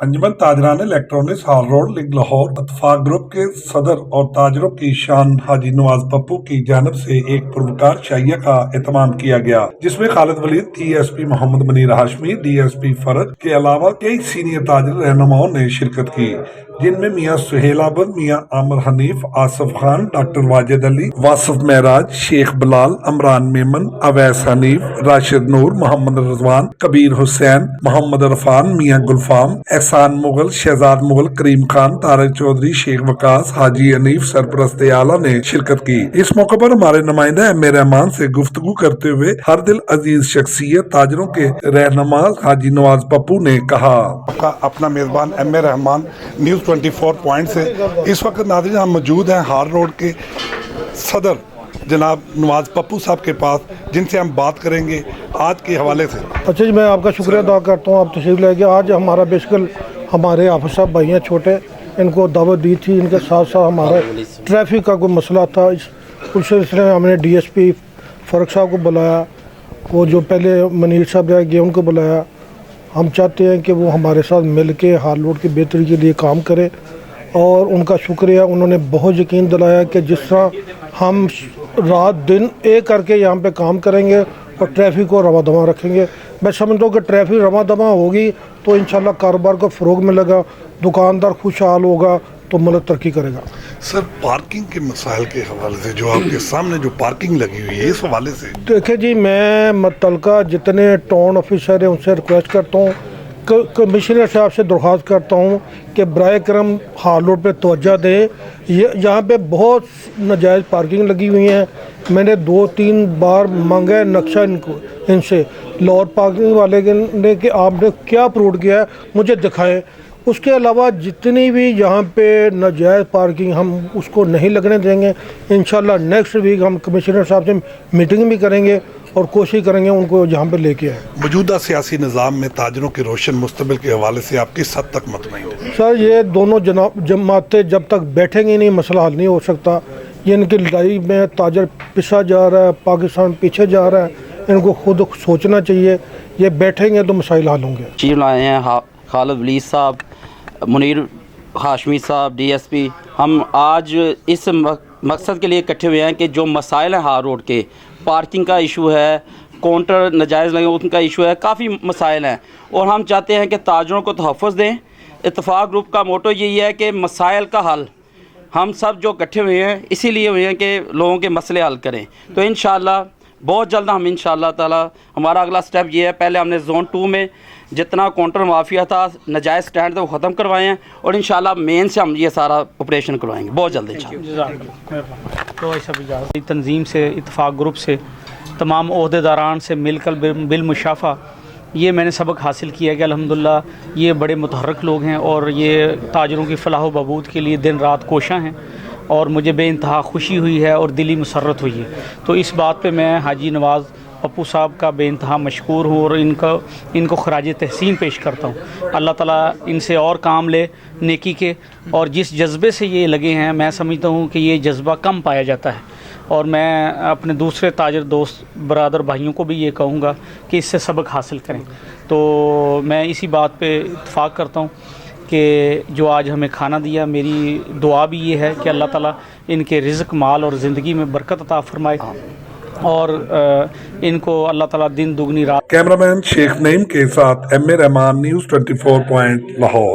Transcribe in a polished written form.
अंजुमन ताजरान electronics हाल road link Lahore इत्तफाक group के सदर और ताजरों की शान हाजी नवाज पप्पू की जानब से एक पुरवकार शाइया का एहतमाम किया गया, जिसमें खालिद वलीद, DSP मोहम्मद मनीर हाशमी, DSP फरज के अलावा कई सीनियर ताजर रहनुमाओं ने शिरकत की, जिनमें मियाँ सुहेल आबद, मियाँ आमिर हनीफ, आसिफ खान, डॉक्टर वाजिद अली, वासिफ महराज, शेख बिलाल, अमरान मेमन, अवैस हनीफ, राशिद नूर, मोहम्मद रजवान, कबीर हुसैन, मोहम्मद इरफान, मियाँ गुलफाम, एहसान मुगल, शहजाद मुगल, करीम खान, तारिक चौधरी, शेख वकास, हाजी हनीफ, सरपरस्त एआलान ने शिरकत की। इस मौके पर हमारे नुमाइंदा एम रहमान से गुफ्तगू करते हुए हर दिल अजीज शख्सियत ताजरों के रहनुमा हाजी नवाज पप्पू ने कहा। आपका अपना मेजबान एम रहमान न्यूज़ 24 पॉइंट से इस वक्त नाज़रीन हम मौजूद हैं हार रोड के सदर जनाब नवाज पप्पू साहब के पास, जिनसे हम बात करेंगे आज के हवाले से। अच्छा जी, मैं आपका शुक्रिया अदा करता हूँ, आप तशरीफ़ ले गए। आज हमारा बेसिकल हमारे ऑफिस साहब भाई हैं छोटे, इनको दावत दी थी, इनके साथ साथ हमारा ट्रैफिक का कोई मसला था, उस सिलसिले में हमने DSP फरक साहब को बुलाया, वो जो पहले मनीर साहब रह गए उनको बुलाया। हम चाहते हैं कि वो हमारे साथ मिल के हाल रोड की बेहतरी के लिए काम करें, और उनका शुक्रिया, उन्होंने बहुत यकीन दिलाया कि जिस तरह हम रात दिन एक करके यहाँ पे काम करेंगे और ट्रैफिक को रवा दवा रखेंगे। मैं समझता हूँ कि ट्रैफिक रवा दवा होगी तो इंशाल्लाह कारोबार को फ़रोग मिलेगा, दुकानदार खुशहाल होगा तो मुल्क तरक्की करेगा। सर, पार्किंग के मसाइल के हवाले से जो आपके सामने जो पार्किंग लगी हुई है, इस हवाले से देखिए जी, मैं मुतल्लिका जितने टाउन ऑफिसर हैं उनसे रिक्वेस्ट करता हूँ, कमिश्नर साहब से दरख्वास्त करता हूँ कि बराए करम हाल रोड पे तवज्जो दें। यहाँ पे बहुत नाजायज़ पार्किंग लगी हुई है। मैंने 2-3 बार मांगा है नक्शा इनसे लाहौर पार्किंग वाले ने कि आपने क्या अप्रूव किया है मुझे दिखाएं। उसके अलावा जितनी भी यहाँ पे नाजायज़ पार्किंग हम उसको नहीं लगने देंगे। इंशाल्लाह नेक्स्ट वीक हम कमिश्नर साहब से मीटिंग भी करेंगे और कोशिश करेंगे उनको यहाँ पे लेके आए। मौजूदा सियासी निज़ाम में ताजरों के रोशन मुस्तकबिल के हवाले से आप किस हद तक मुतमईन हैं? सर, ये दोनों जमातें जब तक बैठेंगी नहीं मसला हल नहीं हो सकता। ये इनकी लड़ाई में ताजर पिछा जा रहा है, पाकिस्तान पीछे जा रहा है, इनको खुद सोचना चाहिए। ये बैठेंगे तो मसाइल हल होंगे। चीफ लाए हैं खालिद वलीद साहब, मुनीर हाशमी साहब, DSP। हम आज इस मकसद के लिए इकट्ठे हुए हैं कि जो मसाइल हैं हार रोड के, पार्किंग का इशू है, काउंटर नाजायज़ लगे उनका इशू है, काफ़ी मसाइल हैं, और हम चाहते हैं कि ताजरों को तहफ़्फ़ुज़ दें। इत्तफाक ग्रुप का मोटो यही है कि मसाइल का हल हम सब जो इकट्ठे हुए हैं इसीलिए हुए हैं कि लोगों के मसले हल करें। तो इंशाअल्लाह बहुत जल्द हम इंशाअल्लाह ताला हमारा अगला स्टेप ये है, पहले हमने ज़ोन 2 में जितना काउंटर माफिया था, नाजायज़ स्टैंड थे, वो ख़त्म करवाए हैं, और इंशाअल्लाह मेन से हम ये सारा ऑपरेशन करवाएंगे बहुत जल्द इंशाअल्लाह। तो ऐसा भी तंजीम से, इत्तफाक ग्रुप से, तमाम ओहदेदारान से मिलकर बिलमुशाफा ये मैंने सबक हासिल किया कि अल्हम्दुलिल्लाह ये बड़े मुतहर्रिक लोग हैं और ये ताजरों की फ़लाह व बहबूद के लिए दिन रात कोशां हैं, और मुझे बेइंतहा खुशी हुई है और दिली मुसर्रत हुई है। तो इस बात पे मैं हाजी नवाज पप्पू साहब का बेइंतहा मशकूर हूँ और इनको खराज तहसीन पेश करता हूँ। अल्लाह ताला इनसे और काम ले नेकी के, और जिस जज्बे से ये लगे हैं मैं समझता हूँ कि ये जज्बा कम पाया जाता है, और मैं अपने दूसरे ताजर दोस्त बरादर भाइयों को भी ये कहूँगा कि इससे सबक हासिल करें। तो मैं इसी बात पे इत्तफाक करता हूँ कि जो आज हमें खाना दिया, मेरी दुआ भी ये है कि अल्लाह ताला इनके रिज़्क़, माल और ज़िंदगी में बरकत अता फरमाए, और इनको अल्लाह ताला दिन दुगनी रात। कैमरामैन शेख नईम के साथ M Rahman news 24 point Lahore.